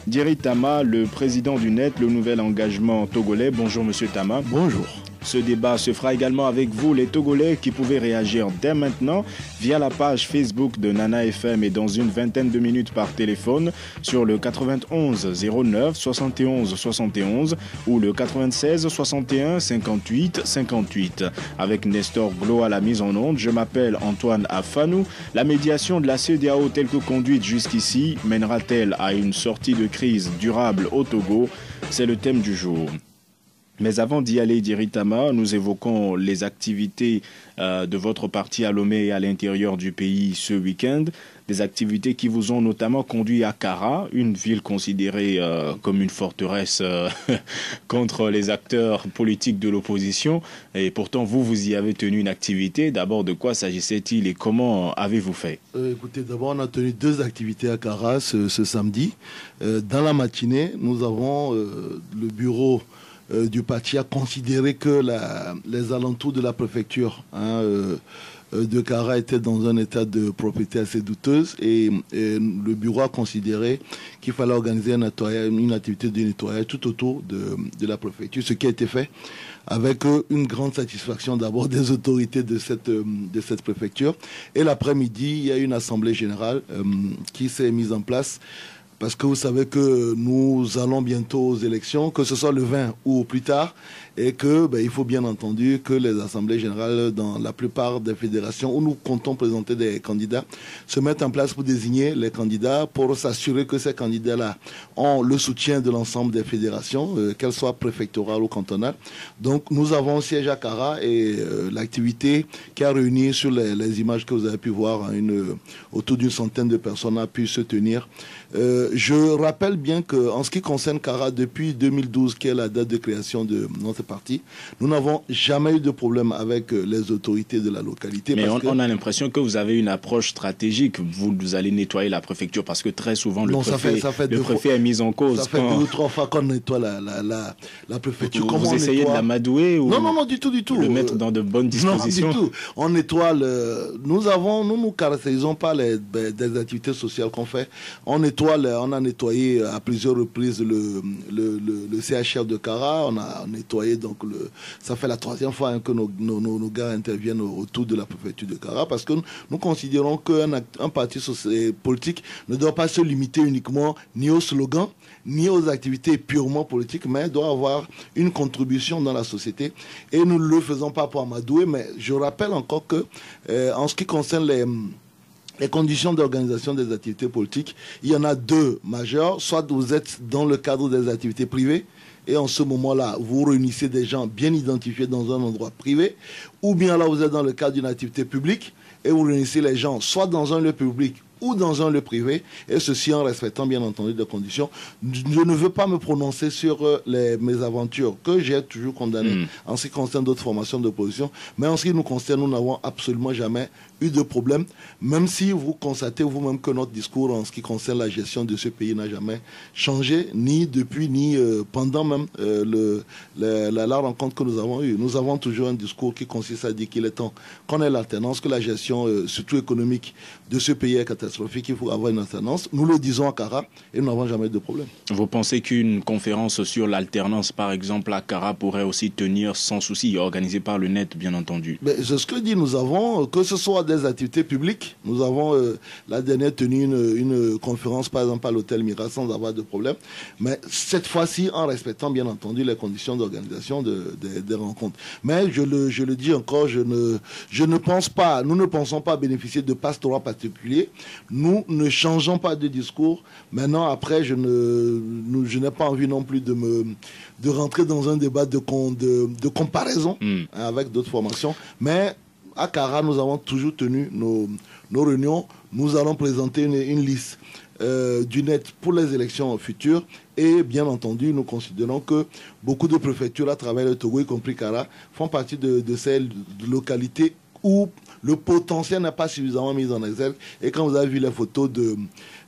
Diri Tama, le président du NET, le nouvel engagement togolais. Bonjour Monsieur Tama. Bonjour. Ce débat se fera également avec vous, les Togolais, qui pouvez réagir dès maintenant via la page Facebook de Nana FM et dans une vingtaine de minutes par téléphone sur le 91 09 71 71 ou le 96 61 58 58. Avec Nestor Glo à la mise en onde, je m'appelle Antoine Afanou. La médiation de la CEDEAO telle que conduite jusqu'ici mènera-t-elle à une sortie de crise durable au Togo? C'est le thème du jour. Mais avant d'y aller, Diri Tama, nous évoquons les activités de votre parti à Lomé et à l'intérieur du pays ce week-end. Des activités qui vous ont notamment conduit à Kara, une ville considérée comme une forteresse contre les acteurs politiques de l'opposition. Et pourtant, vous y avez tenu une activité. D'abord, de quoi s'agissait-il et comment avez-vous fait? Écoutez, d'abord, on a tenu 2 activités à Kara ce samedi. Dans la matinée, nous avons le bureau du parti a considéré que les alentours de la préfecture de Kara étaient dans un état de propriété assez douteuse et le bureau a considéré qu'il fallait organiser une activité de nettoyage tout autour de la préfecture, ce qui a été fait avec une grande satisfaction d'abord des autorités de cette préfecture. Et l'après-midi, il y a une assemblée générale qui s'est mise en place. Parce que vous savez que nous allons bientôt aux élections, que ce soit le 20 ou au plus tard, et que il faut bien entendu que les assemblées générales dans la plupart des fédérations où nous comptons présenter des candidats se mettent en place pour désigner les candidats, pour s'assurer que ces candidats-là ont le soutien de l'ensemble des fédérations, qu'elles soient préfectorales ou cantonales. Donc nous avons un siège à Kara et l'activité qui a réuni sur les images que vous avez pu voir, autour d'une centaine de personnes a pu se tenir. Je rappelle bien qu'en ce qui concerne Kara, depuis 2012, qui est la date de création de notre parti, nous n'avons jamais eu de problème avec les autorités de la localité. Mais on a l'impression que vous avez une approche stratégique. Vous allez nettoyer la préfecture parce que très souvent le préfet est mis en cause. Ça fait 2 ou 3 fois qu'on nettoie la préfecture. Vous essayez de l'amadouer ou non, du tout. Le mettre dans de bonnes dispositions? Non, du tout. On nettoie nous ne caractérisons pas des activités sociales qu'on fait. On a nettoyé à plusieurs reprises le CHR de Kara. On a nettoyé, donc ça fait la 3e fois que nos gars interviennent autour de la préfecture de Kara, parce que nous considérons qu'un parti politique ne doit pas se limiter uniquement ni aux slogans, ni aux activités purement politiques, mais doit avoir une contribution dans la société. Et nous ne le faisons pas pour amadouer, mais je rappelle encore que en ce qui concerne les conditions d'organisation des activités politiques, il y en a 2 majeures. Soit vous êtes dans le cadre des activités privées, et en ce moment-là, vous réunissez des gens bien identifiés dans un endroit privé, ou bien là, vous êtes dans le cadre d'une activité publique, et vous réunissez les gens soit dans un lieu public ou dans un lieu privé, et ceci en respectant bien entendu des conditions. Je ne veux pas me prononcer sur les mésaventures que j'ai toujours condamnées en ce qui concerne d'autres formations d'opposition, mais en ce qui nous concerne, nous n'avons absolument jamais eu de problème, même si vous constatez vous-même que notre discours en ce qui concerne la gestion de ce pays n'a jamais changé, ni depuis, ni pendant même la rencontre que nous avons eue. Nous avons toujours un discours qui consiste à dire qu'il est temps qu'on ait l'alternance, que la gestion, surtout économique, de ce pays est catastrophique, il faut avoir une alternance. Nous le disons à Kara et nous n'avons jamais eu de problème. Vous pensez qu'une conférence sur l'alternance, par exemple, à Kara, pourrait aussi tenir sans souci, organisée par le NET, bien entendu? C'est ce que dit, nous avons, que ce soit des activités publiques, nous avons la dernière tenu une conférence, par exemple, à l'hôtel Mira, sans avoir de problème, mais cette fois-ci, en respectant, bien entendu, les conditions d'organisation des rencontres. Mais je le dis encore, je ne pense pas, nous ne pensons pas bénéficier de pastorat particulier. Nous ne changeons pas de discours. Maintenant, après, je n'ai pas envie non plus de rentrer dans un débat de comparaison avec d'autres formations. Mais à Kara, nous avons toujours tenu nos réunions. Nous allons présenter une liste du NET pour les élections futures. Et bien entendu, nous considérons que beaucoup de préfectures à travers le Togo, y compris Kara, font partie de ces localités où le potentiel n'est pas suffisamment mis en exergue. Et quand vous avez vu les photos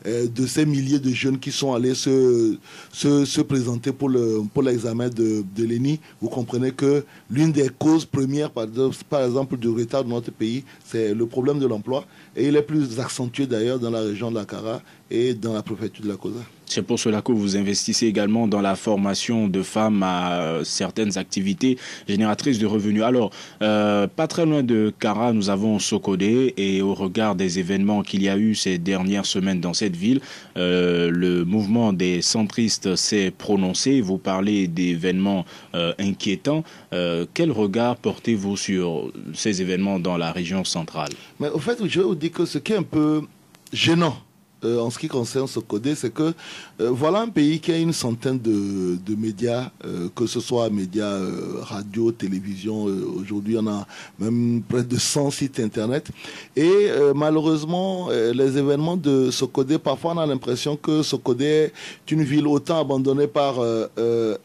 de ces milliers de jeunes qui sont allés se présenter pour l'examen de l'ENI. Vous comprenez que l'une des causes premières, par exemple, du retard de notre pays, c'est le problème de l'emploi. Et il est plus accentué d'ailleurs dans la région de la Kara et dans la préfecture de la Kosa. C'est pour cela que vous investissez également dans la formation de femmes à certaines activités génératrices de revenus. Alors, pas très loin de Kara, nous avons Sokodé, et au regard des événements qu'il y a eu ces dernières semaines dans cette ville, le mouvement des centristes s'est prononcé. Vous parlez d'événements inquiétants. Quel regard portez-vous sur ces événements dans la région centrale? Mais au fait, je vous dis que ce qui est un peu gênant en ce qui concerne Sokodé, c'est que voilà un pays qui a une centaine de médias, que ce soit médias radio, télévision, aujourd'hui on a même près de 100 sites internet, et malheureusement les événements de Sokodé, parfois on a l'impression que Sokodé est une ville autant abandonnée par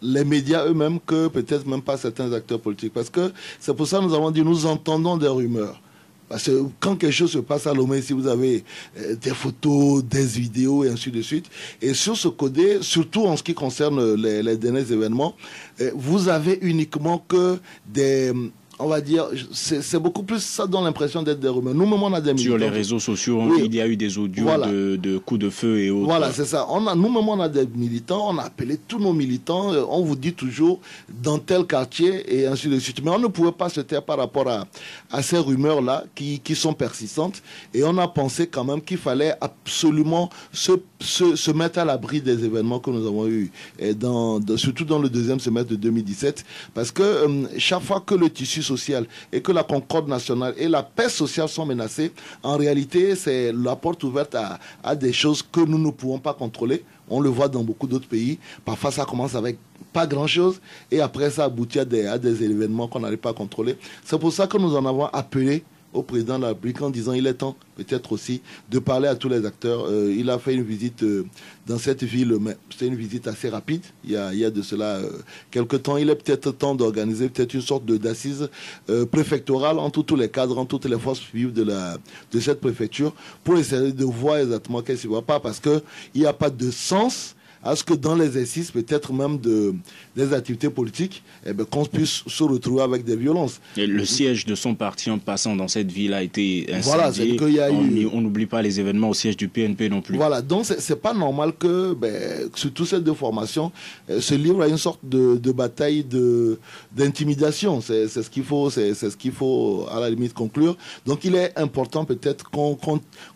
les médias eux-mêmes que peut-être même pas certains acteurs politiques, parce que c'est pour ça que nous avons dit nous entendons des rumeurs. Parce que quand quelque chose se passe à Lomé, si vous avez des photos, des vidéos et ainsi de suite, et sur ce codé, surtout en ce qui concerne les derniers événements, vous avez uniquement que des... On va dire, c'est beaucoup plus, ça donne l'impression d'être des rumeurs. Nous-mêmes, on a des militants. Sur les réseaux sociaux, oui, il y a eu des audios de coups de feu et autres. Voilà, c'est ça. Nous-mêmes, on a des militants, on a appelé tous nos militants, on vous dit toujours dans tel quartier et ainsi de suite. Mais on ne pouvait pas se taire par rapport à ces rumeurs-là qui sont persistantes. Et on a pensé quand même qu'il fallait absolument se mettre à l'abri des événements que nous avons eus, surtout dans le deuxième semestre de 2017. Parce que chaque fois que le tissu social et que la concorde nationale et la paix sociale sont menacées, en réalité, c'est la porte ouverte à des choses que nous ne pouvons pas contrôler. On le voit dans beaucoup d'autres pays. Parfois, ça commence avec pas grand-chose et après, ça aboutit à des événements qu'on n'arrive pas à contrôler. C'est pour ça que nous en avons appelé au président de la République en disant il est temps peut-être aussi de parler à tous les acteurs. Il a fait une visite dans cette ville, mais c'est une visite assez rapide. Il y a de cela quelques temps. Il est peut-être temps d'organiser peut-être une sorte d'assise préfectorale entre tous les cadres, entre toutes les forces vives de cette préfecture pour essayer de voir exactement qu'est-ce qui ne va pas, parce qu'il n'y a pas de sens à ce que dans l'exercice peut-être même des activités politiques, qu'on puisse se retrouver avec des violences. Et le siège de son parti en passant dans cette ville a été incendié. Voilà, c'est qu'il y a eu... On n'oublie pas les événements au siège du PNP non plus. Voilà, donc c'est pas normal que surtout ces deux formations se livrent à une sorte de bataille d'intimidation. C'est ce qu'il faut à la limite conclure. Donc il est important peut-être qu'on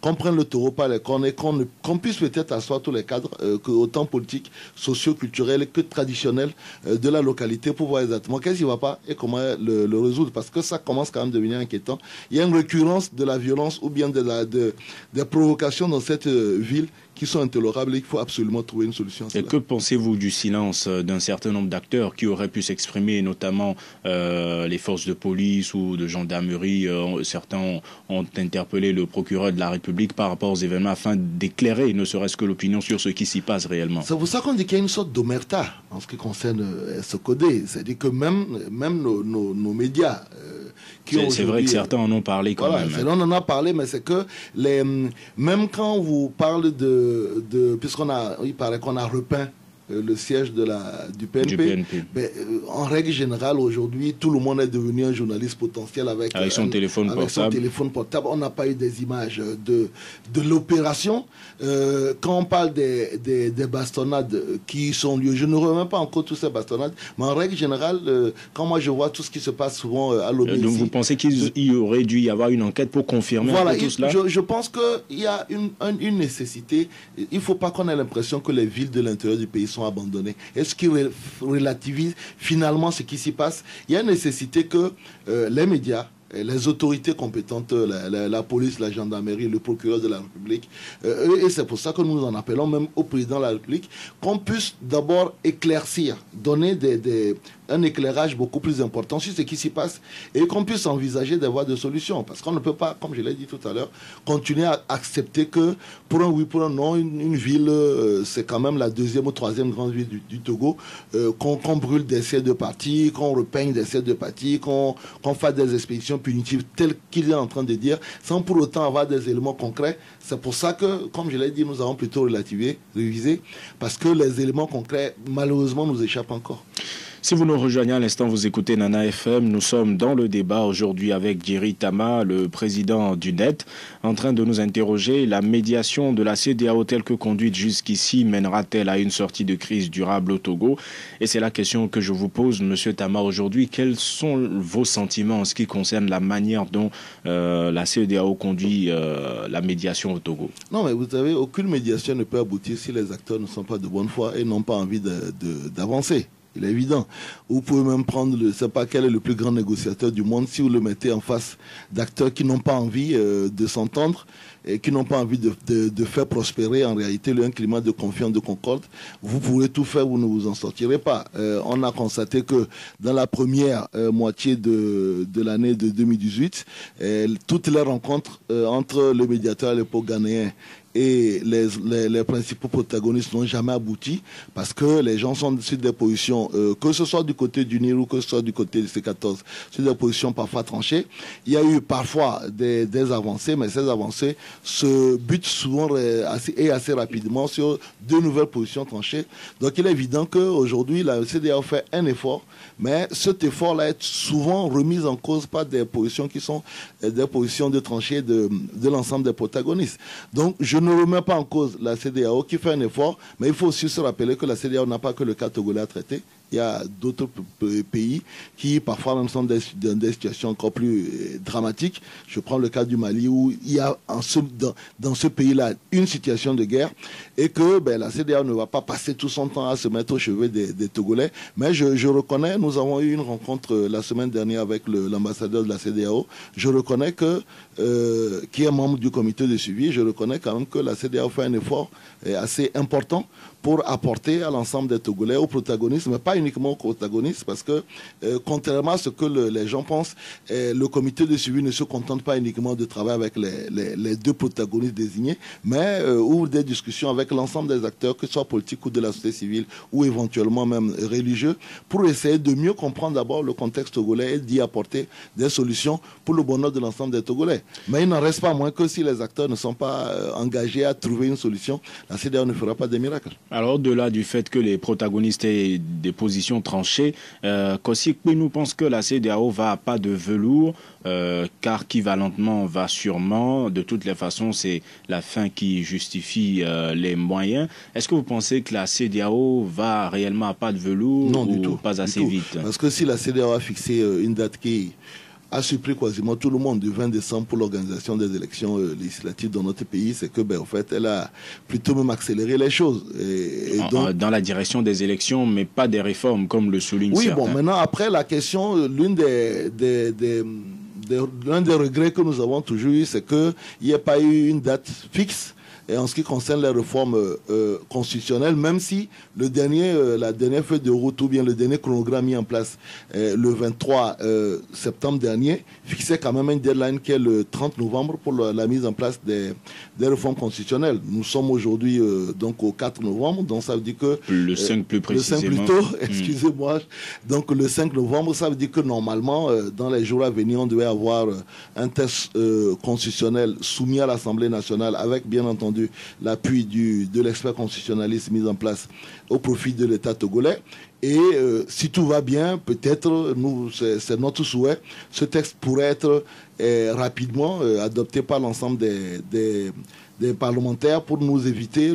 prenne le taureau par les cornes et qu'on puisse peut-être asseoir tous les cadres, que autant politiques, socio-culturels que traditionnels de la localité pour voir exactement qu'est-ce qui ne va pas et comment le résoudre. Parce que ça commence quand même à devenir inquiétant. Il y a une récurrence de la violence ou bien des provocations dans cette ville qui sont intolérables et il faut absolument trouver une solution à cela. Et que pensez-vous du silence d'un certain nombre d'acteurs qui auraient pu s'exprimer, notamment les forces de police ou de gendarmerie? Certains ont interpellé le procureur de la République par rapport aux événements afin d'éclairer ne serait-ce que l'opinion sur ce qui s'y passe réellement. C'est pour ça qu'on dit qu'il y a une sorte d'omerta en ce qui concerne ce codé. C'est-à-dire que même nos médias... c'est vrai que certains en ont parlé quand même. On en a parlé, mais c'est que même quand on vous parle il paraît qu'on a repeint le siège du PNP. Mais, en règle générale, aujourd'hui, tout le monde est devenu un journaliste potentiel avec son téléphone portable. On n'a pas eu des images de l'opération. Quand on parle des bastonnades qui sont lieu, je ne remets pas encore toutes ces bastonnades, mais en règle générale, quand moi je vois tout ce qui se passe souvent à l'OBS. Donc vous pensez qu'il aurait dû y avoir une enquête pour confirmer tout cela? Je pense qu'il y a une nécessité. Il ne faut pas qu'on ait l'impression que les villes de l'intérieur du pays sont abandonnés. Est-ce qu'ils relativisent finalement ce qui s'y passe? Il y a une nécessité que les médias, les autorités compétentes, la police, la gendarmerie, le procureur de la République, et c'est pour ça que nous en appelons même au président de la République, qu'on puisse d'abord éclaircir, donner un éclairage beaucoup plus important sur ce qui s'y passe et qu'on puisse envisager d'avoir des solutions. Parce qu'on ne peut pas, comme je l'ai dit tout à l'heure, continuer à accepter que pour un oui, pour un non, une ville, c'est quand même la deuxième ou troisième grande ville du Togo, qu'on brûle des sièges de parti, qu'on repeigne des sièges de parti, qu'on fasse des expéditions punitives telles qu'il est en train de dire, sans pour autant avoir des éléments concrets. C'est pour ça que, comme je l'ai dit, nous avons plutôt révisé, parce que les éléments concrets, malheureusement, nous échappent encore. Si vous nous rejoignez à l'instant, vous écoutez Nana FM. Nous sommes dans le débat aujourd'hui avec Djeri Tama, le président du NET, en train de nous interroger. La médiation de la CEDEAO telle que conduite jusqu'ici mènera-t-elle à une sortie de crise durable au Togo? Et c'est la question que je vous pose, Monsieur Tama, aujourd'hui. Quels sont vos sentiments en ce qui concerne la manière dont la CEDEAO conduit la médiation au Togo? Non, mais vous savez, aucune médiation ne peut aboutir si les acteurs ne sont pas de bonne foi et n'ont pas envie d'avancer. Il est évident. Vous pouvez même prendre, je ne sais pas quel est le plus grand négociateur du monde, si vous le mettez en face d'acteurs qui n'ont pas envie de s'entendre et qui n'ont pas envie de faire prospérer en réalité un climat de confiance, de concorde, vous pourrez tout faire, vous ne vous en sortirez pas. On a constaté que dans la première moitié de l'année de 2018, toutes les rencontres entre le médiateur à l'époque ghanéen et les principaux protagonistes n'ont jamais abouti parce que les gens sont sur des positions, que ce soit du côté du NIR ou que ce soit du côté du C14, sur des positions parfois tranchées. Il y a eu parfois des avancées, mais ces avancées se butent souvent assez rapidement sur de nouvelles positions tranchées. Donc il est évident qu'aujourd'hui, la CEDEAO fait un effort, mais cet effort-là est souvent remis en cause par des positions qui sont des positions de tranchées de l'ensemble des protagonistes. Donc je ne remets pas en cause la CEDEAO qui fait un effort, mais il faut aussi se rappeler que la CEDEAO n'a pas que le cas togolais à traiter. Il y a d'autres pays qui parfois même sont dans des situations encore plus dramatiques. Je prends le cas du Mali où il y a dans ce pays-là une situation de guerre et que la CEDEAO ne va pas passer tout son temps à se mettre au chevet des Togolais. Mais je reconnais, nous avons eu une rencontre la semaine dernière avec l'ambassadeur de la CEDEAO. Je reconnais qui est membre du comité de suivi, je reconnais quand même que la CEDEAO fait un effort assez important pour apporter à l'ensemble des Togolais, aux protagonistes, mais pas uniquement aux protagonistes, parce que contrairement à ce que les gens pensent, le comité de suivi ne se contente pas uniquement de travailler avec les deux protagonistes désignés, mais ouvre des discussions avec l'ensemble des acteurs, que ce soit politiques ou de la société civile, ou éventuellement même religieux, pour essayer de mieux comprendre d'abord le contexte togolais et d'y apporter des solutions pour le bonheur de l'ensemble des Togolais. Mais il n'en reste pas moins que si les acteurs ne sont pas engagés à trouver une solution, la CEDEAO ne fera pas des miracles. Alors, au-delà du fait que les protagonistes aient des positions tranchées, Kossi nous pense que la CEDEAO va à pas de velours, car qui va lentement va sûrement. De toutes les façons, c'est la fin qui justifie les moyens. Est-ce que vous pensez que la CEDEAO va réellement à pas de velours? Non, ou du tout, pas assez vite? Parce que si la CEDEAO a fixé une date qui a surpris quasiment tout le monde du 20 décembre pour l'organisation des élections législatives dans notre pays, c'est que, en fait, elle a plutôt même accéléré les choses. Dans la direction des élections, mais pas des réformes, comme le souligne certains. Oui, bon, maintenant, après, la question, l'un des regrets que nous avons toujours eu, c'est qu'il n'y ait pas eu une date fixe. Et en ce qui concerne les réformes constitutionnelles, même si la dernière feuille de route ou bien le dernier chronogramme mis en place le 23 septembre dernier fixait quand même une deadline qui est le 30 novembre pour la mise en place des réformes constitutionnelles. Nous sommes aujourd'hui donc au 4 novembre, donc ça veut dire que... Le 5 plus précisément. Le 5 plus tôt, excusez-moi. Donc le 5 novembre, ça veut dire que normalement, dans les jours à venir, on devait avoir un texte constitutionnel soumis à l'Assemblée nationale avec, bien entendu, l'appui de l'expert constitutionnaliste mis en place au profit de l'État togolais. Et si tout va bien, peut-être, c'est notre souhait, ce texte pourrait être rapidement adopté par l'ensemble des parlementaires pour nous éviter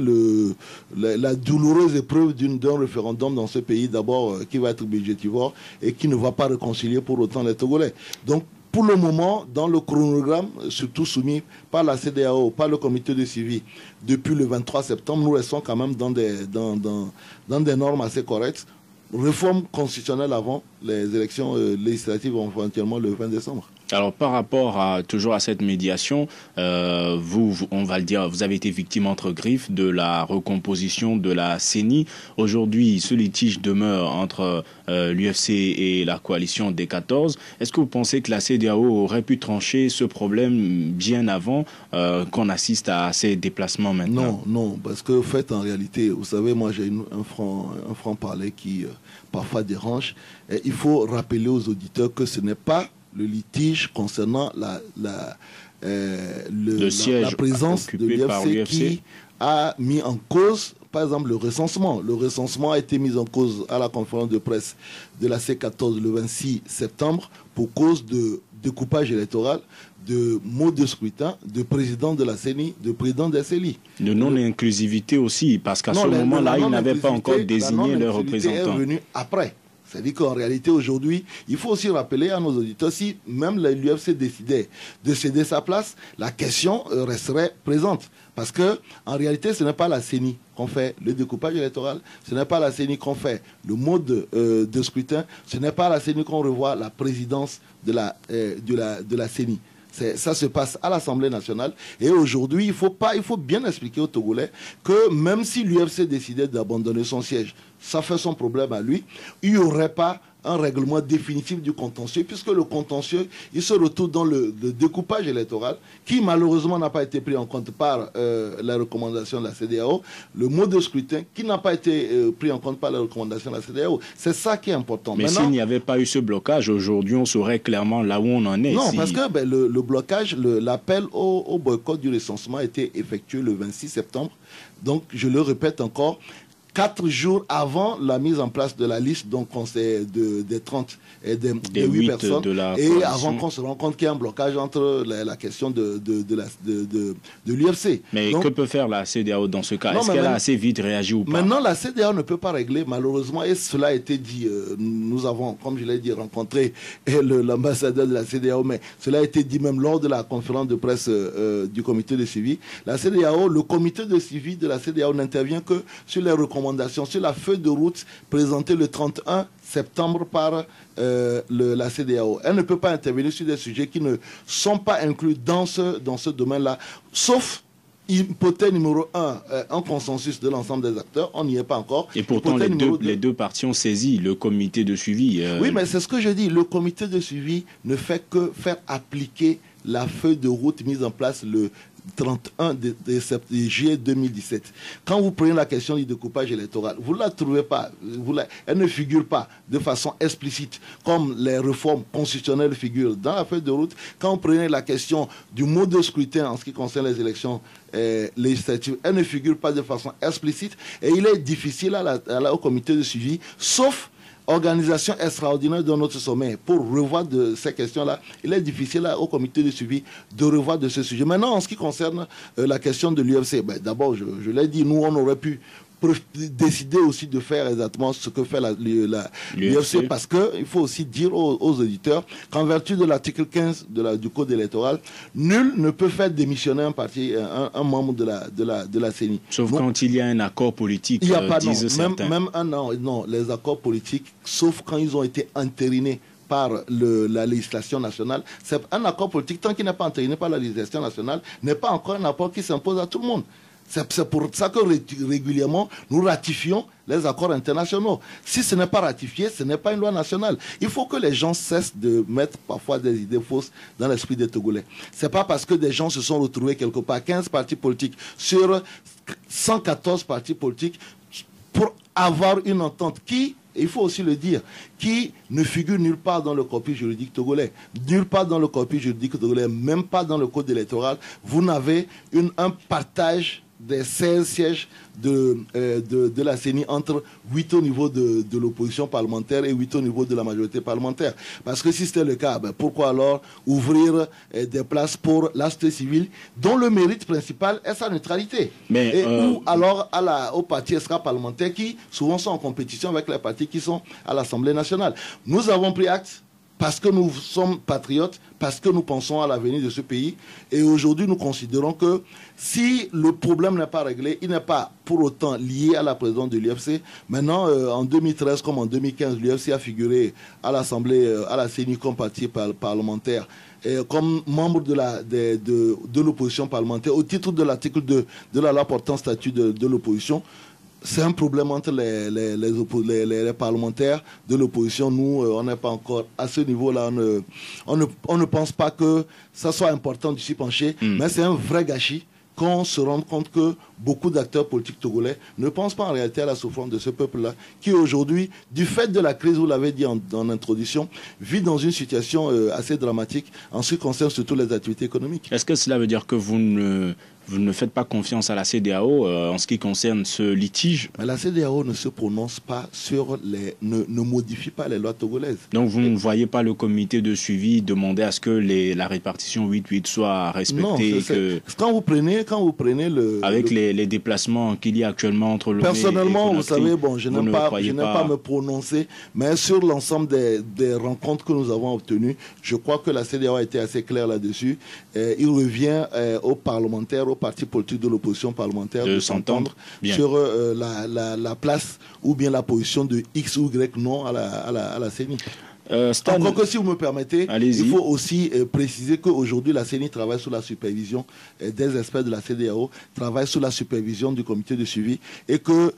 la douloureuse épreuve d'un référendum dans ce pays, d'abord qui va être budgétivore et qui ne va pas réconcilier pour autant les Togolais. Donc, pour le moment, dans le chronogramme, surtout soumis par la CEDEAO, par le comité de suivi, depuis le 23 septembre, nous restons quand même dans des normes assez correctes. Réforme constitutionnelle avant, les élections législatives éventuellement le 20 décembre. Alors, par rapport toujours à cette médiation, on va le dire, vous avez été victime entre griffes de la recomposition de la CENI. Aujourd'hui, ce litige demeure entre l'UFC et la coalition des 14. Est-ce que vous pensez que la CEDEAO aurait pu trancher ce problème bien avant qu'on assiste à ces déplacements maintenant? Non, parce que, en fait, en réalité, vous savez, moi, j'ai un franc-parler qui parfois dérange. Et il faut rappeler aux auditeurs que ce n'est pas le litige concernant la présence de l'UFC qui a mis en cause, par exemple, le recensement. Le recensement a été mis en cause à la conférence de presse de la C14 le 26 septembre pour cause de découpage électoral, de mode de scrutin, de président de la CENI, de président de la CELI. De non-inclusivité aussi, parce qu'à ce moment-là, ils n'avaient pas encore désigné leurs représentants. Est venu après. C'est-à-dire qu'en réalité, aujourd'hui, il faut aussi rappeler à nos auditeurs, si même l'UFC décidait de céder sa place, la question resterait présente. Parce que, en réalité, ce n'est pas la CENI qu'on fait le découpage électoral, ce n'est pas la CENI qu'on fait le mode de scrutin, ce n'est pas la CENI qu'on revoit la présidence de la CENI. Ça se passe à l'Assemblée nationale. Et aujourd'hui, il faut bien expliquer aux Togolais que même si l'UFC décidait d'abandonner son siège, ça fait son problème à lui, il n'y aurait pas un règlement définitif du contentieux, puisque le contentieux, il se retrouve dans le découpage électoral, qui malheureusement n'a pas été pris en compte par la recommandation de la CEDEAO, le mode de scrutin, qui n'a pas été pris en compte par la recommandation de la CEDEAO. C'est ça qui est important. Mais s'il n'y avait pas eu ce blocage, aujourd'hui, on saurait clairement là où on en est. Non, parce que le blocage, l'appel au boycott du recensement a été effectué le 26 septembre. Donc, je le répète encore, 4 jours avant la mise en place de la liste, donc on sait des 30 et des 8 personnes, et avant qu'on se rende compte qu'il y a un blocage entre la question de l'UFC. Mais donc, que peut faire la CEDEAO dans ce cas? Est-ce qu'elle a assez vite réagi ou pas? Maintenant, la CEDEAO ne peut pas régler, malheureusement, et cela a été dit, nous avons, comme je l'ai dit, rencontré l'ambassadeur de la CEDEAO, mais cela a été dit même lors de la conférence de presse du comité de suivi. La CEDEAO, le comité de suivi de la CEDEAO n'intervient que sur les recommandations, sur la feuille de route présentée le 31 septembre par la CEDEAO. Elle ne peut pas intervenir sur des sujets qui ne sont pas inclus dans ce domaine-là, sauf hypothèse numéro 1, un consensus de l'ensemble des acteurs, on n'y est pas encore. Et pourtant, les deux parties ont saisi le comité de suivi. Oui, mais c'est ce que je dis, le comité de suivi ne fait que faire appliquer la feuille de route mise en place le 31 de juillet 2017. Quand vous prenez la question du découpage électoral, vous ne la trouvez pas, elle ne figure pas de façon explicite comme les réformes constitutionnelles figurent dans la feuille de route. Quand vous prenez la question du mode de scrutin en ce qui concerne les élections législatives, elle ne figure pas de façon explicite et il est difficile au comité de suivi, sauf organisation extraordinaire de notre sommet pour revoir de ces questions-là. Il est difficile au comité de suivi de revoir de ce sujet. Maintenant, en ce qui concerne la question de l'UFC, d'abord, je l'ai dit, nous, on aurait pu décider aussi de faire exactement ce que fait l'UFC, parce qu'il faut aussi dire aux auditeurs qu'en vertu de l'article 15 du Code électoral, nul ne peut faire démissionner un membre de la CENI. Sauf quand il y a un accord politique, il y a pas, disent certains. Même non, les accords politiques, sauf quand ils ont été entérinés par la législation nationale. C'est un accord politique, tant qu'il n'est pas entériné par la législation nationale, n'est pas encore un accord qui s'impose à tout le monde. C'est pour ça que régulièrement, nous ratifions les accords internationaux. Si ce n'est pas ratifié, ce n'est pas une loi nationale. Il faut que les gens cessent de mettre parfois des idées fausses dans l'esprit des Togolais. Ce n'est pas parce que des gens se sont retrouvés quelque part, 15 partis politiques sur 114 partis politiques, pour avoir une entente qui, il faut aussi le dire, qui ne figure nulle part dans le corpus juridique togolais. Nulle part dans le corpus juridique togolais, même pas dans le code électoral. Vous n'avez un partage des 16 sièges de la CENI entre 8 au niveau de l'opposition parlementaire et 8 au niveau de la majorité parlementaire. Parce que si c'était le cas, pourquoi alors ouvrir des places pour la société civile dont le mérite principal est sa neutralité? Ou alors aux partis extra-parlementaires qui souvent sont en compétition avec les partis qui sont à l'Assemblée nationale. Nous avons pris acte parce que nous sommes patriotes, parce que nous pensons à l'avenir de ce pays. Et aujourd'hui, nous considérons que si le problème n'est pas réglé, il n'est pas pour autant lié à la présidence de l'UFC. Maintenant, en 2013 comme en 2015, l'UFC a figuré à l'Assemblée, à la CENI comme parti parlementaire, et comme membre de l'opposition parlementaire, au titre de l'article 2 de la loi portant statut de l'opposition. C'est un problème entre les parlementaires de l'opposition. Nous, on n'est pas encore à ce niveau-là. On ne pense pas que ça soit important de s'y pencher, mais c'est un vrai gâchis qu'on se rende compte que beaucoup d'acteurs politiques togolais ne pensent pas en réalité à la souffrance de ce peuple-là, qui aujourd'hui, du fait de la crise, vous l'avez dit en introduction, vit dans une situation assez dramatique en ce qui concerne surtout les activités économiques. Est-ce que cela veut dire que vous ne faites pas confiance à la CEDEAO en ce qui concerne ce litige? Mais la CEDEAO ne se prononce pas sur ne modifie pas les lois togolaises. Donc vous ne voyez pas le comité de suivi demander à ce que la répartition 8-8 soit respectée? Non, quand vous prenez avec les déplacements qu'il y a actuellement entre le personnellement, vous savez, bon, je n'aime pas me prononcer, mais sur l'ensemble des rencontres que nous avons obtenues, je crois que la CEDEAO a été assez claire là-dessus. Il revient aux parlementaires, aux partis politiques de l'opposition parlementaire de s'entendre sur la place ou bien la position de X ou Y non à la CENI. Encore que si vous me permettez, il faut aussi préciser qu'aujourd'hui la CENI travaille sous la supervision des experts de la CEDEAO, travaille sous la supervision du comité de suivi et que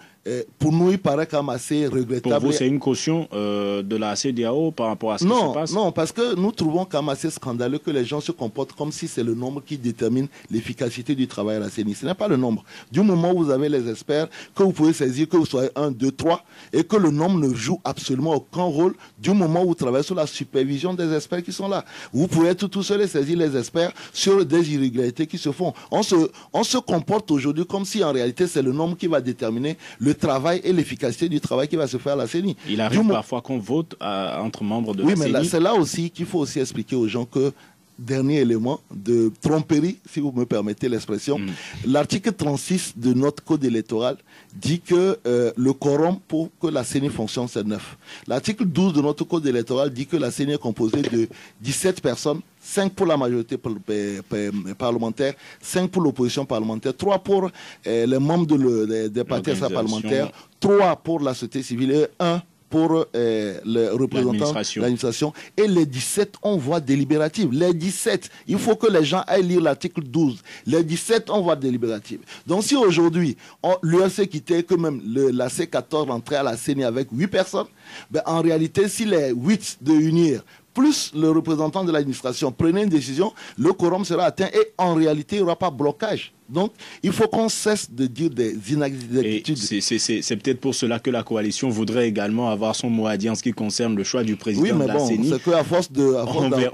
pour nous, il paraît quand même assez regrettable. Pour vous, c'est une caution de la CEDEAO par rapport à ce qui se passe? Non, parce que nous trouvons quand même assez scandaleux que les gens se comportent comme si c'est le nombre qui détermine l'efficacité du travail à la CENI. Ce n'est pas le nombre. Du moment où vous avez les experts, que vous pouvez saisir, que vous soyez 1, 2, 3, et que le nombre ne joue absolument aucun rôle, du moment où vous travaillez sous la supervision des experts qui sont là. Vous pouvez être tout seul et saisir les experts sur des irrégularités qui se font. On se comporte aujourd'hui comme si en réalité c'est le nombre qui va déterminer le travail et l'efficacité du travail qui va se faire à la CENI. Il arrive parfois qu'on vote entre membres de la CENI. Oui, mais c'est là aussi qu'il faut aussi expliquer aux gens que, dernier élément de tromperie, si vous me permettez l'expression, l'article 36 de notre code électoral dit que le quorum pour que la CENI fonctionne, c'est 9. L'article 12 de notre code électoral dit que la CENI est composée de 17 personnes, 5 pour la majorité parlementaire, 5 pour l'opposition parlementaire, 3 pour les membres des partis parlementaires, 3 pour la société civile et 1 pour les représentants de l'administration. Et les 17 ont voix délibérative. Les 17, il faut que les gens aillent lire l'article 12. Les 17 ont voix délibérative. Donc si aujourd'hui, l'UFC quittait que même la C14 rentrait à la CENI avec 8 personnes, ben en réalité, si les 8 de unir plus le représentant de l'administration prenait une décision, le quorum sera atteint et en réalité, il n'y aura pas blocage. Donc, il faut qu'on cesse de dire des inexactitudes. C'est peut-être pour cela que la coalition voudrait également avoir son mot à dire en ce qui concerne le choix du président de la CENI. Oui, mais bon, c'est qu'à force de...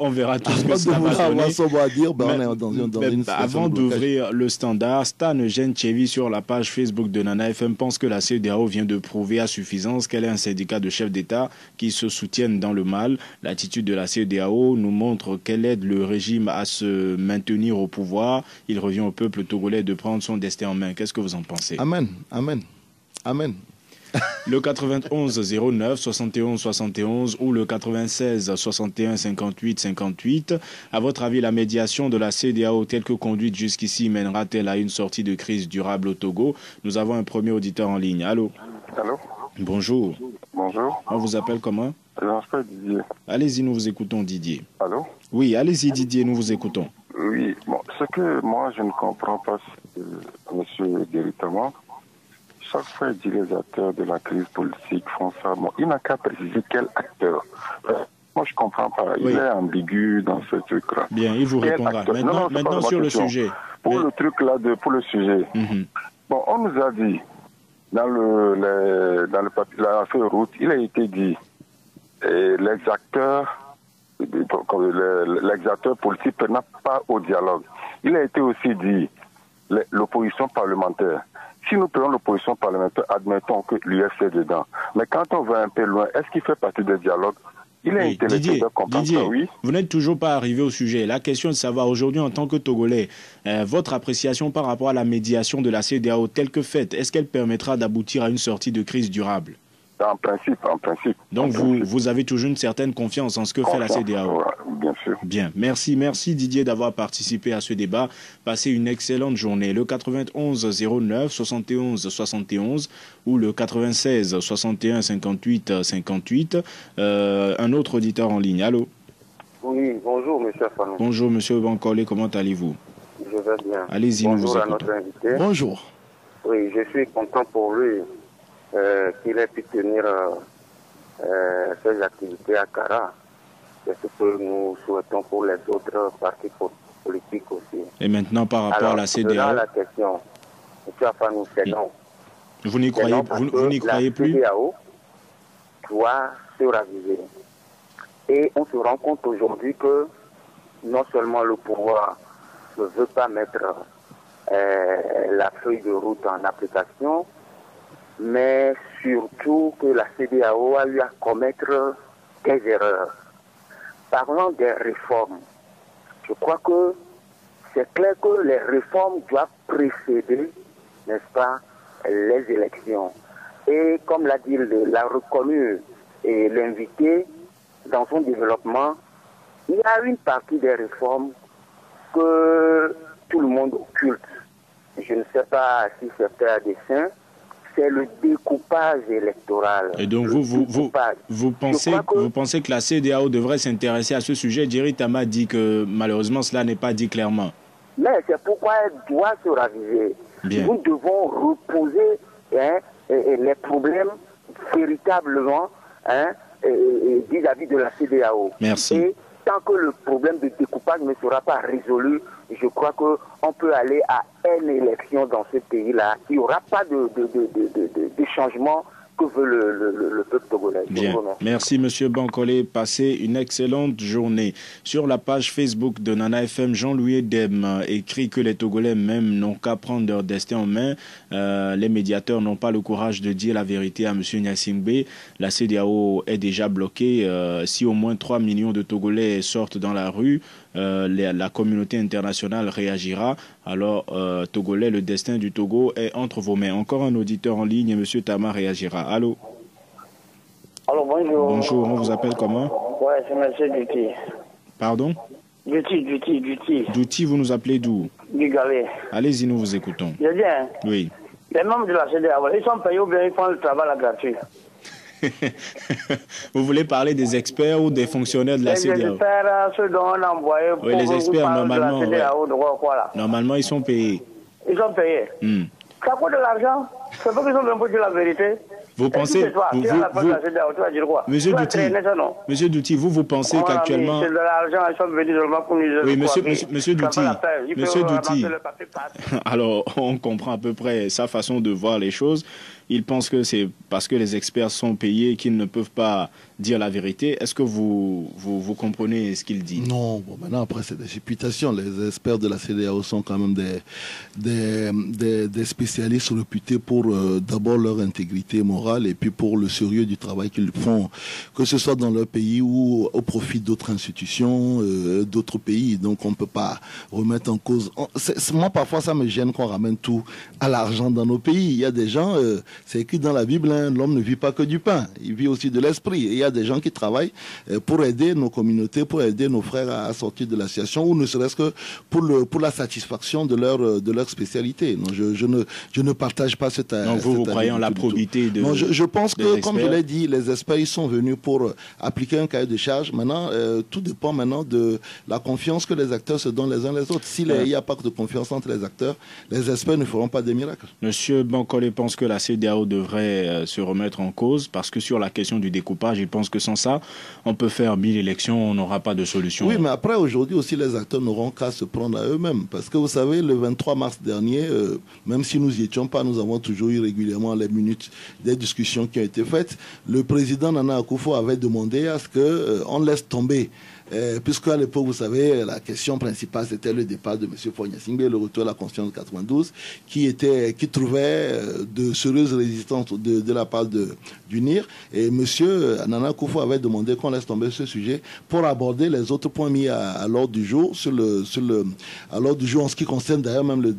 On verra tout ce que ça va donner. Avoir son mot à dire, ben on est dans une situation avant d'ouvrir le standard, Stan Eugène Tchevi sur la page Facebook de Nana FM pense que la CEDEAO vient de prouver à suffisance qu'elle est un syndicat de chefs d'État qui se soutiennent dans le mal. L'attitude de la CEDEAO nous montre qu'elle aide le régime à se maintenir au pouvoir. Il revient au peuple togolais de prendre son destin en main. Qu'est-ce que vous en pensez? Amen, amen, amen. Le 91 09 71 71 ou le 96 61 58 58. À votre avis, la médiation de la CEDEAO telle que conduite jusqu'ici mènera-t-elle à une sortie de crise durable au Togo? Nous avons un premier auditeur en ligne. Allô? Allô? Bonjour. Bonjour. On vous appelle comment? Je m'appelle Didier. Allez-y, nous vous écoutons, Didier. Allô? Oui, allez-y, Didier, nous vous écoutons. Oui, bon, ce que moi je ne comprends pas, c'est M. Guéritama. Chaque fois, il dit les acteurs de la crise politique font ça. Bon, il n'a qu'à préciser quel acteur. Moi, je ne comprends pas. Il est ambigu dans ce truc-là. Bien, il vous répondra. Maintenant sur le sujet. Pour le truc là, pour le sujet. Bon, on nous a dit, dans le papier, la feuille route, il a été dit, les acteurs politique n'a pas au dialogue. Il a été aussi dit l'opposition parlementaire. Si nous prenons l'opposition parlementaire, admettons que l'UFC est dedans. Mais quand on va un peu loin, est-ce qu'il fait partie des dialogues? Il est intellectuel de comprendre ça, oui. Vous n'êtes toujours pas arrivé au sujet. La question est de savoir aujourd'hui en tant que Togolais, votre appréciation par rapport à la médiation de la CEDEAO telle que faite, est-ce qu'elle permettra d'aboutir à une sortie de crise durable? En principe, en principe. Donc vous avez toujours une certaine confiance en ce que fait la CEDEAO. Ouais, bien sûr. Bien, merci Didier d'avoir participé à ce débat. Passez une excellente journée. Le 91 09 71 71 ou le 96 61 58 58. Un autre auditeur en ligne. Allô? Oui, bonjour monsieur Fanou. Bonjour monsieur Bankole, comment allez-vous? Je vais bien. Allez-y, nous vous Bonjour à écoutons. notre invité. Bonjour. Oui, je suis content pour lui qu'il ait pu tenir ses activités à Cara. C'est ce que nous souhaitons pour les autres partis politiques aussi. Et maintenant, par rapport Alors, à la CEDEAO, la question, monsieur Fanou, c'est non. vous n'y croyez, vous n'y croyez plus? La CEDEAO doit se raviver. Et on se rend compte aujourd'hui que non seulement le pouvoir ne veut pas mettre la feuille de route en application, mais surtout que la CEDEAO a eu à commettre des erreurs. Parlant des réformes, je crois que c'est clair que les réformes doivent précéder, n'est-ce pas, les élections. Et comme l'a dit l'a reconnu et l'invité, dans son développement, il y a une partie des réformes que tout le monde occulte. Je ne sais pas si c'est fait à dessein. C'est le découpage électoral. Et donc vous pensez que la CEDEAO devrait s'intéresser à ce sujet? Jerry Tama dit que malheureusement cela n'est pas dit clairement. Mais c'est pourquoi elle doit se raviser. Bien. Nous devons reposer les problèmes véritablement vis-à-vis de la CEDEAO. Merci. Et tant que le problème de découpage ne sera pas résolu, je crois qu'on peut aller à une élection dans ce pays-là. Il n'y aura pas de changement que veut le peuple togolais. Bien. Merci monsieur Bankole. Passez une excellente journée. Sur la page Facebook de Nana FM, Jean-Louis Edem écrit que les Togolais même n'ont qu'à prendre leur destin en main. Les médiateurs n'ont pas le courage de dire la vérité à monsieur Gnassingbé. La CEDEAO est déjà bloquée. Si au moins 3 millions de Togolais sortent dans la rue, la communauté internationale réagira. Alors, Togolais, le destin du Togo est entre vos mains. Encore un auditeur en ligne et M. Tama réagira. Allô? Allô, bonjour. Bonjour, on vous appelle comment? Ouais, c'est M. Duty. Pardon? Duty. Duty, vous nous appelez d'où? Du Galet. Allez-y, nous vous écoutons. Je dis, hein, Oui. les membres de la CEDEAO, ils sont payés ou bien ils font le travail à gratuit? Vous voulez parler des experts ou des fonctionnaires de la CEDEAO? Les experts, ceux dont on a envoyé pour les experts, normalement, de la CEDEAO, quoi, là. Normalement, ils sont payés. Ils sont payés. Ça coûte de l'argent. C'est pas qu'ils ont besoin de dire la vérité. Vous pensez... Monsieur Duty, vous pensez qu'actuellement... C'est de l'argent, ils sont venus seulement pour nous... Oui, monsieur Duty. Alors, on comprend à peu près sa façon de voir les choses. Il pense que c'est parce que les experts sont payés qu'ils ne peuvent pas dire la vérité. Est-ce que vous comprenez ce qu'il dit? Non, bon, maintenant après c'est des supputations. Les experts de la CEDEAO sont quand même des spécialistes réputés pour d'abord leur intégrité morale et puis pour le sérieux du travail qu'ils font, que ce soit dans leur pays ou au profit d'autres institutions, d'autres pays. Donc on ne peut pas remettre en cause... Moi parfois ça me gêne qu'on ramène tout à l'argent dans nos pays. Il y a des gens... c'est écrit dans la Bible, hein, l'homme ne vit pas que du pain, il vit aussi de l'esprit. Et il y a des gens qui travaillent pour aider nos communautés, pour aider nos frères à sortir de la situation, ou ne serait-ce que pour la satisfaction de leur spécialité. Non, je ne partage pas cette... Donc vous croyez en la probité de... Non, je pense que, experts. comme je l'ai dit, les experts ils sont venus pour appliquer un cahier de charge. Maintenant, tout dépend maintenant de la confiance que les acteurs se donnent les uns les autres. S'il n'y a pas de confiance entre les acteurs, les experts ne feront pas des miracles. Monsieur Bankole pense que la CEDEAO devrait se remettre en cause parce que sur la question du découpage, il pense que sans ça, on peut faire 1000 élections, on n'aura pas de solution. Oui, mais après, aujourd'hui aussi, les acteurs n'auront qu'à se prendre à eux-mêmes. Parce que vous savez, le 23 mars dernier, même si nous n'y étions pas, nous avons toujours eu régulièrement les minutes des discussions qui ont été faites. Le président Nana Akufo avait demandé à ce qu'on laisse tomber puisque à l'époque, vous savez, la question principale, c'était le départ de M. Faure Gnassingbé, le retour à la Constitution de 92, qui trouvait de sérieuses résistances de la part du NIR. Et M. Nana Akufo avait demandé qu'on laisse tomber ce sujet pour aborder les autres points mis à l'ordre du jour, à l'ordre du jour en ce qui concerne d'ailleurs même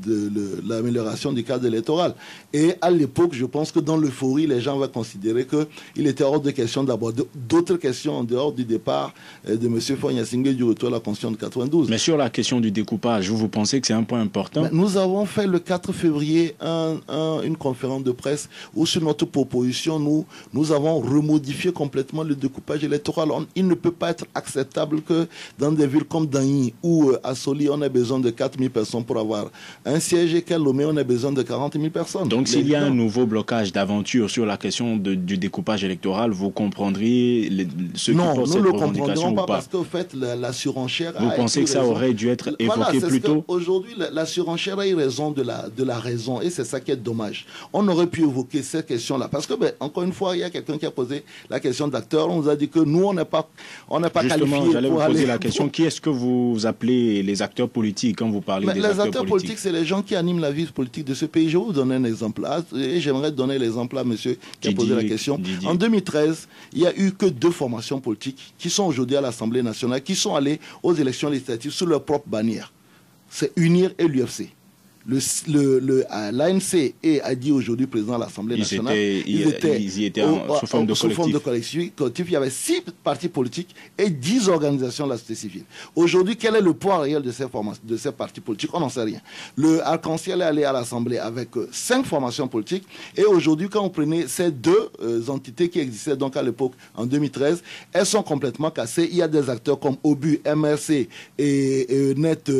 l'amélioration du cadre électoral. Et à l'époque, je pense que dans l'euphorie, les gens avaient considéré qu'il était hors de question d'aborder d'autres questions en dehors du départ de M. Faure Gnassingbé du retour à la Constitution de 92. Mais sur la question du découpage, vous pensez que c'est un point important? Nous avons fait le 4 février une conférence de presse où sur notre proposition, nous avons remodifié complètement le découpage électoral. Il ne peut pas être acceptable que dans des villes comme Dagny ou à Soli, on ait besoin de 4 000 personnes pour avoir un siège et qu'à Lomé, on ait besoin de 40 000 personnes. Donc s'il y a un nouveau blocage d'aventure sur la question du découpage électoral, vous comprendriez ceux qui posent cette revendication ou pas? Non, nous ne le comprendrons pas parce qu'au fait, la surenchère... Vous pensez que ça aurait dû être évoqué plus tôt? Aujourd'hui, la surenchère a eu raison de la raison et c'est ça qui est dommage. On aurait pu évoquer cette question-là parce que, encore une fois, il y a quelqu'un qui a posé la question d'acteur. On nous a dit que nous, on n'est pas qualifiés. Justement, j'allais vous poser la question. Qui est-ce que vous appelez les acteurs politiques quand vous parlez des acteurs politiques? Les acteurs politiques, c'est les gens qui animent la vie politique de ce pays. Je vais vous donner un exemple. Et j'aimerais donner l'exemple à monsieur qui a posé la question. En 2013, il n'y a eu que 2 formations politiques qui sont aujourd'hui à l'Assemblée nationale, qui sont allées aux élections législatives sous leur propre bannière. C'est UNIR et l'UFC. L'ANC a dit aujourd'hui président de l'Assemblée nationale, ils étaient sous forme de collectif. Il y avait 6 partis politiques et 10 organisations de la société civile. Aujourd'hui, quel est le poids réel de ces partis politiques? On n'en sait rien. Le Arc-en-Ciel est allé à l'Assemblée avec 5 formations politiques et aujourd'hui, quand vous prenez ces 2 entités qui existaient donc à l'époque en 2013, elles sont complètement cassées. Il y a des acteurs comme OBU, MRC et NET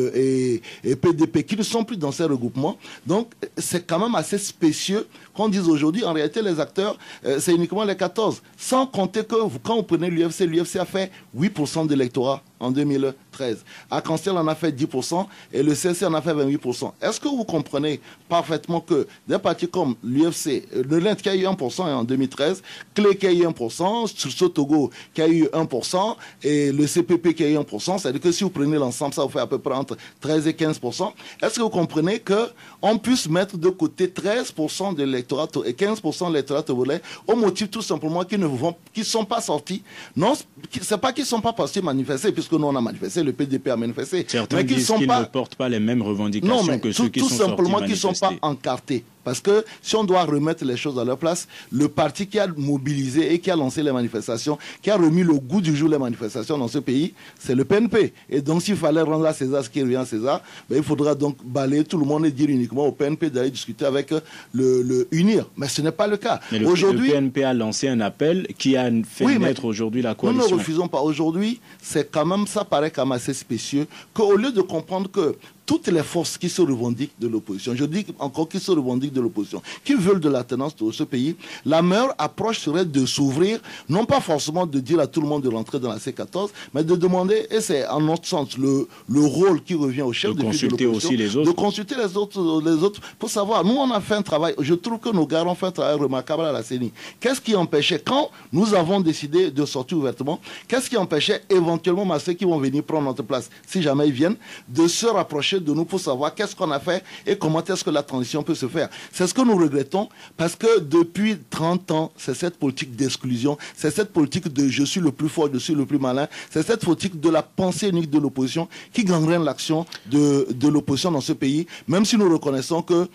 et PDP qui ne sont plus dans ces regroupements. Donc, c'est quand même assez spécieux qu'on dise aujourd'hui, en réalité, les acteurs, c'est uniquement les 14. Sans compter que quand vous prenez l'UFC a fait 8% d'électorat en 2013. Arc-en-Ciel en a fait 10% et le CC en a fait 28%. Est-ce que vous comprenez parfaitement que des partis comme l'UFC, le LINT qui a eu 1% en 2013, Clé qui a eu 1%, Sursaut Togo qui a eu 1% et le CPP qui a eu 1%, c'est-à-dire que si vous prenez l'ensemble, ça vous fait à peu près entre 13 et 15%. Est-ce que vous comprenez qu'on puisse mettre de côté 13% de l'électorat et 15% de l'électorat togolais au motif tout simplement qu'ils ne sont pas sortis? Non, c'est pas qu'ils ne sont pas partis manifester, puisque nous on a manifesté, le PDP a manifesté. Certains disent qu'ils ne portent pas les mêmes revendications que ceux qui sont sortis manifester. Tout simplement qu'ils ne sont pas encartés. Parce que si on doit remettre les choses à leur place, le parti qui a mobilisé et qui a lancé les manifestations, qui a remis le goût du jour les manifestations dans ce pays, c'est le PNP. Et donc s'il fallait rendre à César ce qui revient à César, il faudra donc balayer tout le monde et dire uniquement au PNP d'aller discuter avec le UNIR. Mais ce n'est pas le cas. Mais le PNP a lancé un appel qui a fait naître aujourd'hui la coalition. Nous ne refusons pas. Aujourd'hui, c'est quand même, ça paraît quand même assez spécieux qu'au lieu de comprendre que toutes les forces qui se revendiquent de l'opposition, je dis encore qui se revendiquent de l'opposition, qui veulent de l'alternance de ce pays, la meilleure approche serait de s'ouvrir, non pas forcément de dire à tout le monde de rentrer dans la C14, mais de demander, et c'est en notre sens le rôle qui revient au chef de l'opposition, aussi les autres. De consulter les autres pour savoir. Nous, on a fait un travail, je trouve que nos gars ont fait un travail remarquable à la CENI. Qu'est-ce qui empêchait, quand nous avons décidé de sortir ouvertement, qu'est-ce qui empêchait éventuellement ceux qui vont venir prendre notre place, si jamais ils viennent, de se rapprocher de nous pour savoir qu'est-ce qu'on a fait et comment est-ce que la transition peut se faire. C'est ce que nous regrettons parce que depuis 30 ans, c'est cette politique d'exclusion, c'est cette politique de je suis le plus fort, je suis le plus malin, c'est cette politique de la pensée unique de l'opposition qui gangrène l'action de l'opposition dans ce pays, même si nous reconnaissons que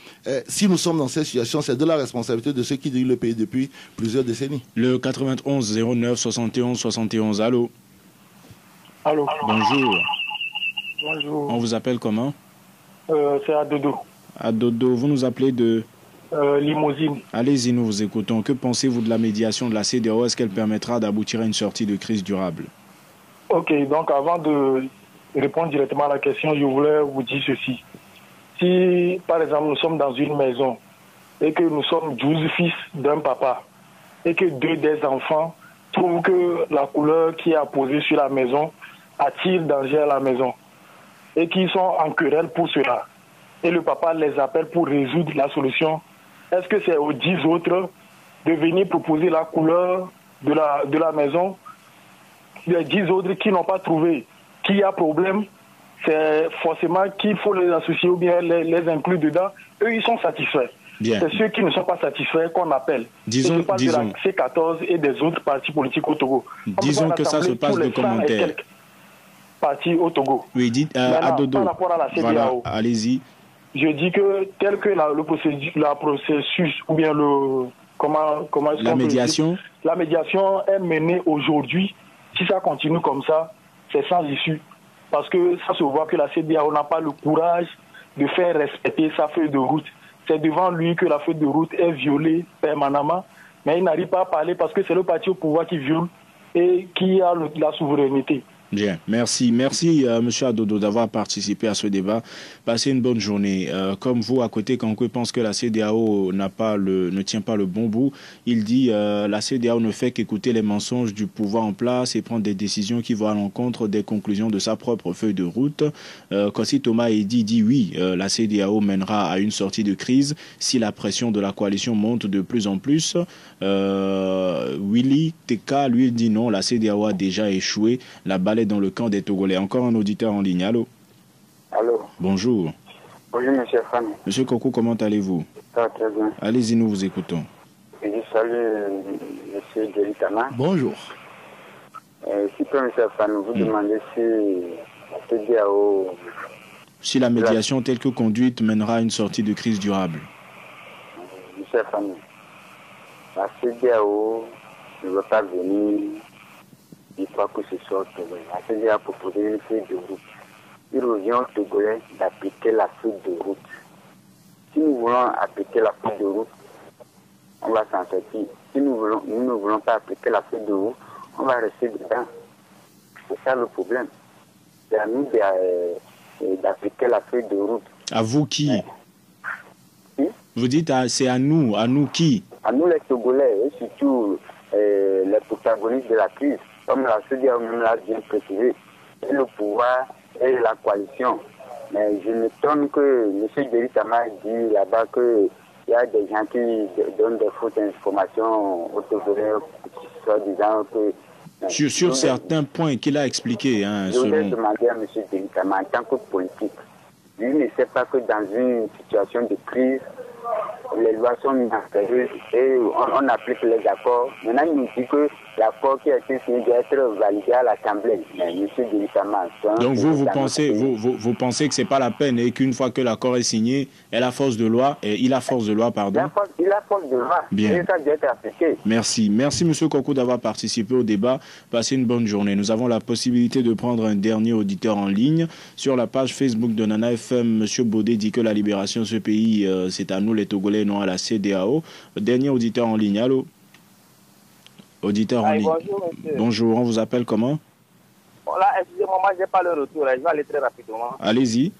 si nous sommes dans cette situation, c'est de la responsabilité de ceux qui dirigent le pays depuis plusieurs décennies. Le 91 09 71 71, allô? Allô. Bonjour. Bonjour. On vous appelle comment? C'est Adodo. Adodo, vous nous appelez de Limousine. Allez-y, nous vous écoutons. Que pensez-vous de la médiation de la CEDEAO? Est-ce qu'elle permettra d'aboutir à une sortie de crise durable? Ok, donc avant de répondre directement à la question, je voulais vous dire ceci. Si, par exemple, nous sommes dans une maison et que nous sommes 12 fils d'un papa et que 2 des enfants trouvent que la couleur qui est apposée sur la maison attire danger à la maison, et qui sont en querelle pour cela, et le papa les appelle pour résoudre la solution, est-ce que c'est aux 10 autres de venir proposer la couleur de la maison les 10 autres qui n'ont pas trouvé qu'il y a problème, c'est forcément qu'il faut les associer ou bien les inclure dedans. Eux, ils sont satisfaits. C'est ceux qui ne sont pas satisfaits qu'on appelle. Disons, je parle de la C14 et des autres partis politiques au Togo. Disons que ça se passe de commentaires. Partis au Togo. Oui, dites à Dodo. Par rapport à la CEDEAO, voilà, allez-y. Je dis que tel que la processus ou bien la médiation est menée aujourd'hui. Si ça continue comme ça, c'est sans issue. Parce que ça se voit que la CEDEAO n'a pas le courage de faire respecter sa feuille de route. C'est devant lui que la feuille de route est violée permanemment, mais il n'arrive pas à parler parce que c'est le parti au pouvoir qui viole et qui a la souveraineté. Bien, merci. Merci, M. Adodo, d'avoir participé à ce débat. Passez une bonne journée. Comme vous, à côté, Kankwe pense que la CEDEAO ne tient pas le bon bout. Il dit la CEDEAO ne fait qu'écouter les mensonges du pouvoir en place et prendre des décisions qui vont à l'encontre des conclusions de sa propre feuille de route. Kossi Thomas Edi dit oui, la CEDEAO mènera à une sortie de crise si la pression de la coalition monte de plus en plus. Willy Teka, lui, dit non, la CEDEAO a déjà échoué. La balle est dans le camp des Togolais. Encore un auditeur en ligne. Allô? Allô? Bonjour. Bonjour, monsieur Fan. Monsieur Koko, comment allez-vous? Ça va très bien. Allez-y, nous vous écoutons. Je salue monsieur Deritama. Bonjour. Si peut, monsieur Fan, vous demandez si la CEDEAO... Si la médiation telle que conduite mènera à une sortie de crise durable. Monsieur Fan, la CEDEAO ne veut pas venir... Il faut que ce soit au Togo. La CEDEAO a proposé une feuille de route. Il revient aux Togolais d'appliquer la feuille de route. Si nous voulons appliquer la feuille de route, on va s'en sortir. Si nous ne voulons pas appliquer la feuille de route, on va rester dedans. C'est ça le problème. C'est à nous d'appliquer la feuille de route. À vous qui? Oui? Vous dites c'est à nous qui? À nous les Togolais et surtout les protagonistes de la crise. Comme la CEDEAO même l'a bien précisé, c'est le pouvoir et la coalition. Mais je m'étonne que M. Deritama dit là-bas qu'il y a des gens qui donnent des fausses informations aux Togolais, soit disant que... Sur certains points qu'il a expliqués. Je voudrais demander à M. Deritama, en tant que politique, lui ne sait pas que dans une situation de crise, les lois sont mises en période et on applique les accords. Maintenant, il nous dit que l'accord qui a été signé doit être validé à l'Assemblée. Donc vous pensez que ce n'est pas la peine et qu'une fois que l'accord est signé, il a force de loi, pardon. Il a force de loi. Bien. Et ça doit être appliqué. Merci. Merci, M. Koko, d'avoir participé au débat. Passez une bonne journée. Nous avons la possibilité de prendre un dernier auditeur en ligne. Sur la page Facebook de Nana FM, M. Baudet dit que la libération de ce pays, c'est à nous les Togolais, non à la CEDEAO. Dernier auditeur en ligne. Allô? Auditeur en ligne. Bonjour, monsieur. Bonjour, on vous appelle comment? Bon, là, excusez-moi, moi, je n'ai pas le retour. Je vais aller très rapidement. Allez-y.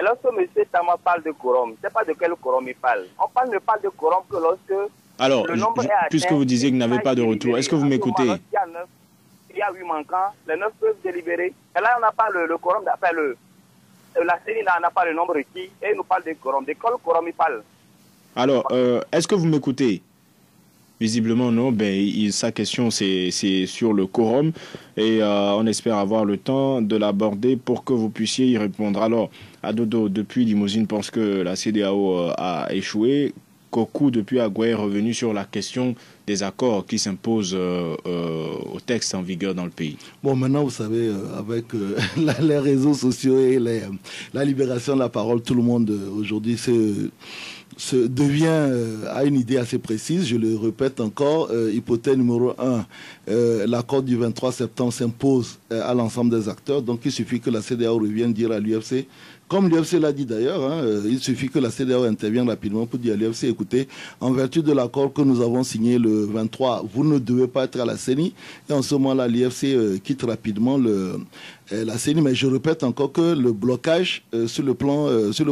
Lorsque M. Tama parle de quorum, je ne sais pas de quel quorum il parle. On ne parle de quorum que lorsque... Alors, puisque vous disiez que vous n'avez pas de retour, est-ce que vous m'écoutez? Il y a 8 manquants, les 9 peuvent délibérer. Et là, on n'a pas le quorum, enfin, la CENI n'a pas le nombre requis, et il nous parle de quorum. De quel quorum il parle? Alors, est-ce que vous m'écoutez? Visiblement non, sa question c'est sur le quorum et on espère avoir le temps de l'aborder pour que vous puissiez y répondre. Alors, Adodo, depuis Limousine, pense que la CEDEAO a échoué. Kokou, depuis Agoué, est revenu sur la question des accords qui s'imposent au texte en vigueur dans le pays. Bon, maintenant, vous savez, avec les réseaux sociaux et la libération de la parole, tout le monde aujourd'hui a une idée assez précise. Je le répète encore, hypothèse numéro 1, l'accord du 23 septembre s'impose à l'ensemble des acteurs. Donc, il suffit que la CEDEAO revienne dire à l'UFC, comme l'UFC l'a dit d'ailleurs, il suffit que la CEDEAO intervienne rapidement pour dire à l'UFC, écoutez, en vertu de l'accord que nous avons signé le 23, vous ne devez pas être à la CENI. Et en ce moment-là, l'UFC quitte rapidement la CENI. Mais je répète encore que le blocage sur le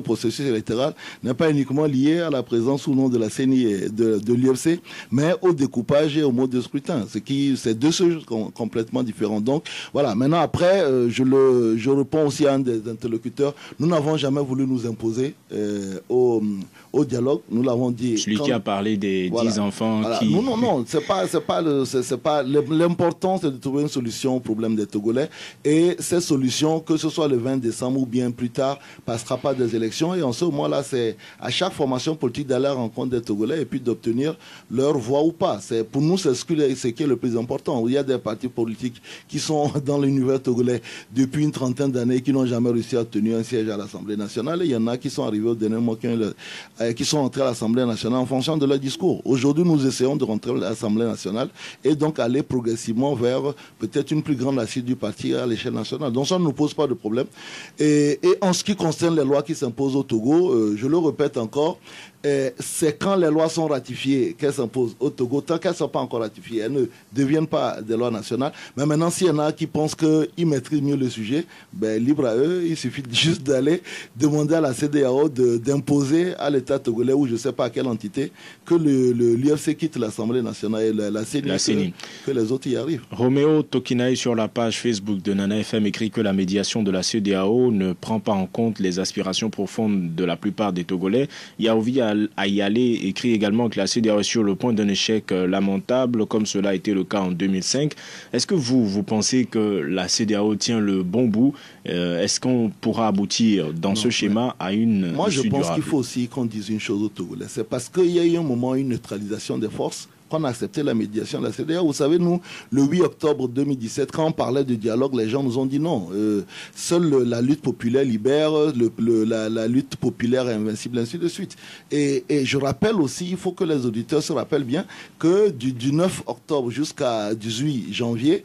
processus électoral n'est pas uniquement lié à la présence ou non de la CENI et de l'UFC, mais au découpage et au mode de scrutin. C'est deux choses complètement différentes. Donc voilà, maintenant après, je réponds aussi à un des interlocuteurs. Nous n'avons jamais voulu nous imposer au dialogue. Nous l'avons dit. Celui qui a parlé des 10 enfants qui... Non, c'est pas l'important, c'est de trouver une solution au problème des Togolais. Et cette solution, que ce soit le 20 décembre ou bien plus tard, passera par des élections. Et en ce moment-là, c'est à chaque formation politique d'aller à la rencontre des Togolais et puis d'obtenir leur voix ou pas. Pour nous, c'est ce qui est le plus important. Il y a des partis politiques qui sont dans l'univers togolais depuis une trentaine d'années, qui n'ont jamais réussi à obtenir un siège à l'Assemblée nationale. Et il y en a qui sont arrivés au dernier mois, qui sont entrés à l'Assemblée nationale en fonction de leur discours. Aujourd'hui, nous essayons de rentrer à l'Assemblée nationale et donc aller progressivement vers peut-être une plus grande assise du parti à l'échelle nationale. Donc ça ne nous pose pas de problème. Et en ce qui concerne les lois qui s'imposent au Togo, je le répète encore, c'est quand les lois sont ratifiées qu'elles s'imposent au Togo. Tant qu'elles ne sont pas encore ratifiées, elles ne deviennent pas des lois nationales. Mais maintenant, s'il y en a qui pensent qu'ils maîtrisent mieux le sujet, libre à eux, il suffit juste d'aller demander à la CEDEAO d'imposer à l'État togolais, ou je ne sais pas à quelle entité, que l'UFC quitte l'Assemblée nationale et la CENI, que les autres y arrivent. Roméo Tokinaï, sur la page Facebook de Nana FM, écrit que la médiation de la CEDEAO ne prend pas en compte les aspirations profondes de la plupart des Togolais. Yaovi Ayale écrit également que la CEDEAO est sur le point d'un échec lamentable, comme cela a été le cas en 2005. Est-ce que vous pensez que la CEDEAO tient le bon bout? Est-ce qu'on pourra aboutir dans ce schéma à une Moi, je pense durable? qu'il faut aussi qu'on dise une chose aux Togolais. C'est parce qu'il y a eu un moment, une neutralisation des forces, qu'on a accepté la médiation de la CEDEAO. Vous savez, nous, le 8 octobre 2017, quand on parlait de dialogue, les gens nous ont dit non. Seule la lutte populaire libère, la lutte populaire est invincible, ainsi de suite. Et je rappelle aussi, il faut que les auditeurs se rappellent bien, que du 9 octobre jusqu'à 18 janvier,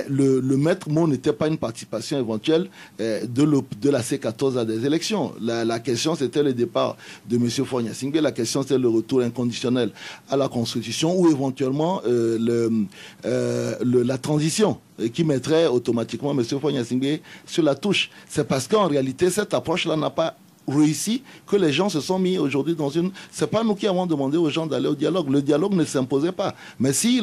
le maître mot n'était pas une participation éventuelle de la C14 à des élections. La question, c'était le départ de M. Fogna Singbe. La question, c'était le retour inconditionnel à la Constitution, ou éventuellement la transition qui mettrait automatiquement M. Fogna Singbe sur la touche. C'est parce qu'en réalité, cette approche-là n'a pas réussi que les gens se sont mis aujourd'hui dans une... C'est pas nous qui avons demandé aux gens d'aller au dialogue. Le dialogue ne s'imposait pas. Mais si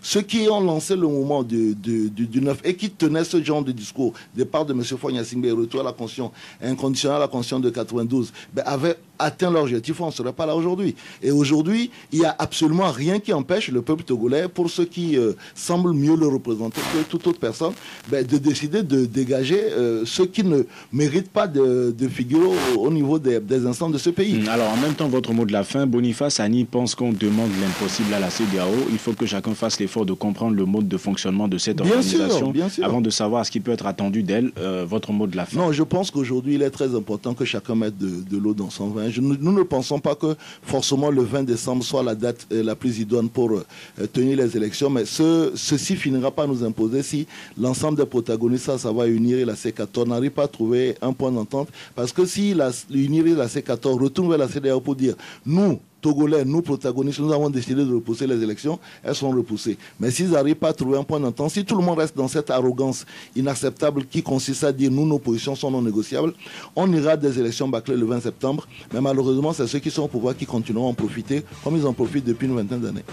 ceux qui ont lancé le mouvement du 9 et qui tenaient ce genre de discours, départ de M. Fogna Singbe, retour à la Constitution, inconditionnel à la Constitution de 92, avaient atteint leur objectif, on ne serait pas là aujourd'hui. Et aujourd'hui, il n'y a absolument rien qui empêche le peuple togolais, pour ceux qui semblent mieux le représenter que toute autre personne, de décider de dégager ceux qui ne méritent pas de figurer au niveau des instances de ce pays. Alors, en même temps, votre mot de la fin, Boniface Ani pense qu'on demande l'impossible à la CEDEAO. Il faut que chacun fasse l'effort de comprendre le mode de fonctionnement de cette organisation bien sûr. avant de savoir ce qui peut être attendu d'elle. Votre mot de la fin. Non, je pense qu'aujourd'hui, il est très important que chacun mette de l'eau dans son vin. Nous ne pensons pas que forcément le 20 décembre soit la date la plus idoine pour tenir les élections, mais ceci finira par nous imposer si l'ensemble des protagonistes, ça va unir et la C14 n'arrive pas à trouver un point d'entente. Parce que si l'unir et la C14 retourne vers la CEDEAO pour dire nous, Togolais, nous protagonistes, nous avons décidé de repousser les élections, elles sont repoussées. Mais s'ils n'arrivent pas à trouver un point d'entente, si tout le monde reste dans cette arrogance inacceptable qui consiste à dire nous, nos positions sont non négociables, on ira à des élections bâclées le 20 septembre. Mais malheureusement, c'est ceux qui sont au pouvoir qui continueront à en profiter, comme ils en profitent depuis une vingtaine d'années.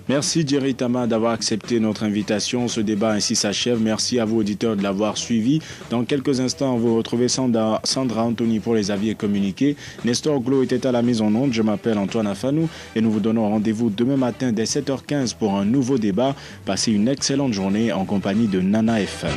Merci Jerry Tama d'avoir accepté notre invitation. Ce débat ainsi s'achève. Merci à vous auditeurs de l'avoir suivi. Dans quelques instants, vous retrouvez Sandra Anthony pour les avis et communiqués. Nestor Glo était à la mise en onde. Je m'appelle Antoine Afanou et nous vous donnons rendez-vous demain matin dès 7h15 pour un nouveau débat. Passez une excellente journée en compagnie de Nana FM.